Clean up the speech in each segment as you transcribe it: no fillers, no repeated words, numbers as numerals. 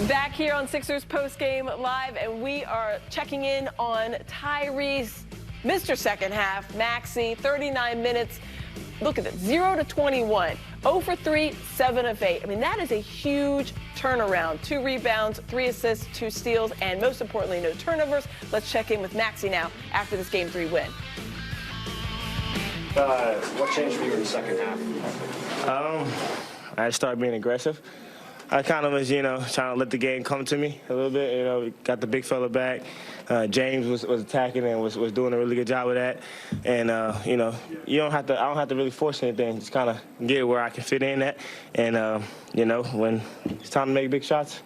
Back here on Sixers Postgame Live, and we are checking in on Tyrese, Mr. Second Half, Maxey, 39 minutes. Look at it, 0-21, 0 for 3, 7 of 8. I mean, that is a huge turnaround. 2 rebounds, 3 assists, 2 steals, and most importantly, no turnovers. Let's check in with Maxey now after this Game 3 win. What changed for you in the second half? I started being aggressive. I kind of was, trying to let the game come to me a little bit. We got the big fella back. James was attacking and was doing a really good job with that. And, I don't have to really force anything. Just kind of get where I can fit in at. And, when it's time to make big shots,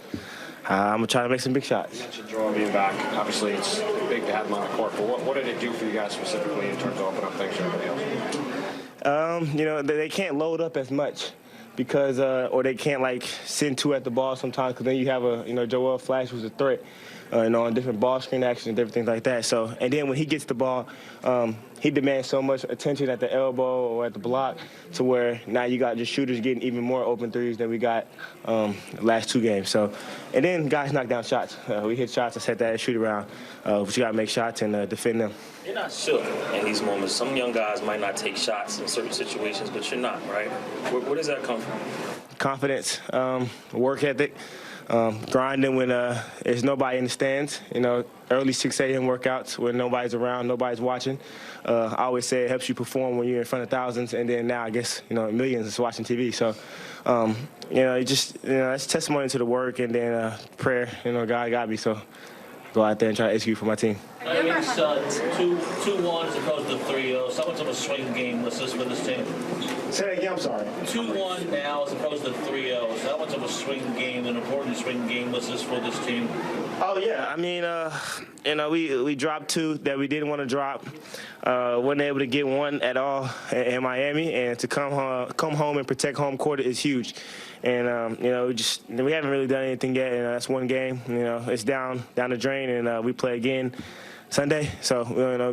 I'm going to try to make some big shots. You mentioned Joel being back. Obviously, it's big to have him on the court. But what did it do for you guys specifically in terms of opening up things for everybody else? They can't load up as much. Because, or they can't, send 2 at the ball sometimes, because then you have Joel Flash was a threat, on different ball screen actions and different things like that. So, and then when he gets the ball, he demands so much attention at the elbow or at the block to where now you got just shooters getting even more open threes than we got the last 2 games. So, and then guys knock down shots. We hit shots and set that shoot around, but you got to make shots and defend them. You're not shook in these moments. Some young guys might not take shots in certain situations, but you're not, right? Where does that come from? Confidence, work ethic, grinding when there's nobody in the stands. Early 6 a.m. workouts when nobody's around, nobody's watching. I always say it helps you perform when you're in front of thousands, and then now I guess millions is watching TV. So, it's testimony to the work, and then prayer. God got me, so go out there and try to execute for my team. I mean, it's 2-1 as opposed to 3-0. So much of a swing game was this for this team? Say that again, I'm sorry. 2-1 now as opposed to 3-0. So how much of a swing game, an important swing game was this for this team? Oh, yeah. I mean, we dropped 2 that we didn't want to drop. Wasn't able to get 1 at all in Miami, and to come home and protect home court is huge. And, we haven't really done anything yet, and that's 1 game. It's down the drain, and we play again Sunday. So,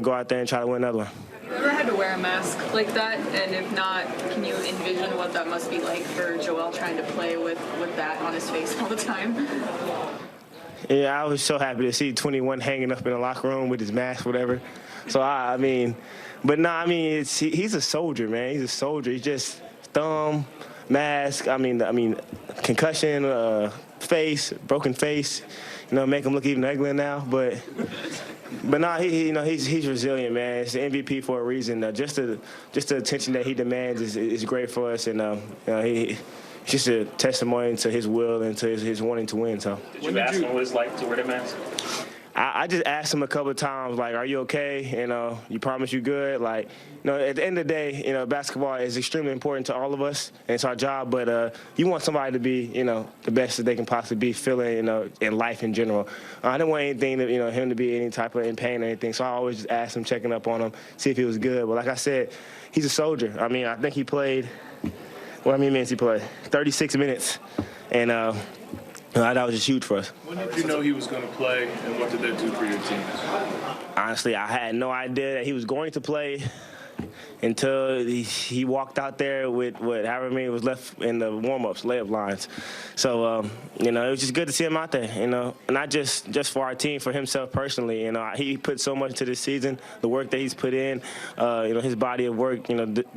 go out there and try to win another one. Have you ever had to wear a mask like that? And if not, can you envision what that must be like for Joel trying to play with that on his face all the time? Yeah, I was so happy to see 21 hanging up in the locker room with his mask, whatever. So, he's a soldier, man. He's a soldier. He's just thumb, mask, concussion, face, broken face, make him look even uglier now. But he's resilient, man. It's the MVP for a reason. Just the attention that he demands is great for us, and it's just a testimony to his will and to his wanting to win. So, did you ask him what it's like to wear the mask? I just asked him a couple of times, are you okay? You promise you good? At the end of the day, basketball is extremely important to all of us, and it's our job, but you want somebody to be, the best that they can possibly be feeling, in life in general. I didn't want anything that, him to be any type of in pain or anything, so I always just asked him, checking up on him, see if he was good. But like I said, he's a soldier. I think he played, how many minutes he played? 36 minutes, and that was just huge for us. When did you know he was going to play, and what did that do for your team? Honestly, I had no idea that he was going to play until he walked out there with however many was left in the warm-ups, layup lines. So, it was just good to see him out there, not just for our team, for himself personally. He put so much into this season, the work that he's put in, his body of work,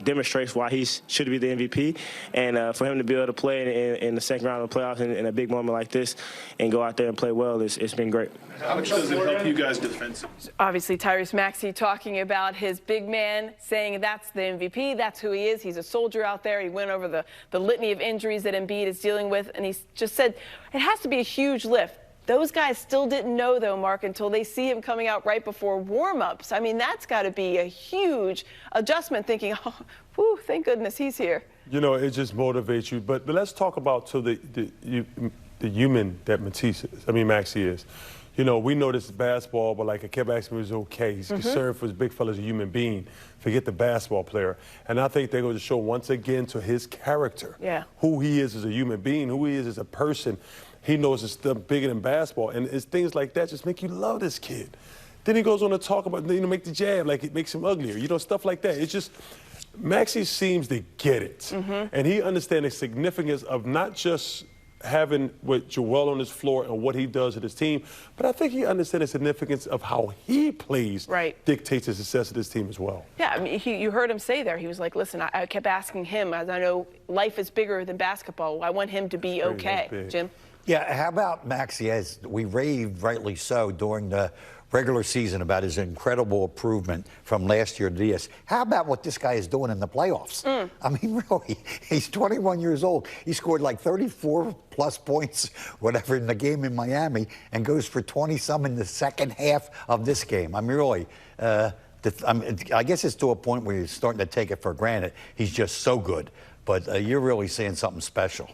demonstrates why he should be the MVP. And for him to be able to play in the second round of the playoffs in a big moment like this and go out there and play well, it's been great. How much does it help you guys defensively? Obviously, Tyrese Maxey talking about his big man, saying that's the MVP, that's who he is. He's a soldier out there. He went over the litany of injuries that Embiid is dealing with, and he just said it has to be a huge lift. Those guys still didn't know, though, Mark, until they see him coming out right before warm-ups. That's got to be a huge adjustment, thinking, oh, whew, thank goodness he's here. It just motivates you. But let's talk about the human that Maxey is. We know this is basketball, but I kept asking him, he's okay. He's concerned for his big fella as a human being. Forget the basketball player. And I think they're going to show once again to his character, who he is as a human being, who he is as a person. He knows it's still bigger than basketball. And it's things like that just make you love this kid. Then he goes on to talk about, make the jab like it makes him uglier, stuff like that. It's just, Maxey seems to get it. And he understands the significance of not just having with Joel on his floor and what he does with his team, but I think he understands the significance of how he plays dictates the success of this team as well. Yeah, I mean, you heard him say there, he was like, listen, I kept asking him, as I know life is bigger than basketball. I want him to be okay. Jim? Yeah, how about Maxey? As we raved, rightly so, during the regular season about his incredible improvement from last year to this. How about what this guy is doing in the playoffs? I mean, really, he's 21 years old. He scored like 34-plus points, whatever, in the game in Miami, and goes for 20-some in the second half of this game. I mean, really, I guess it's to a point where you're starting to take it for granted. He's just so good. But you're really seeing something special.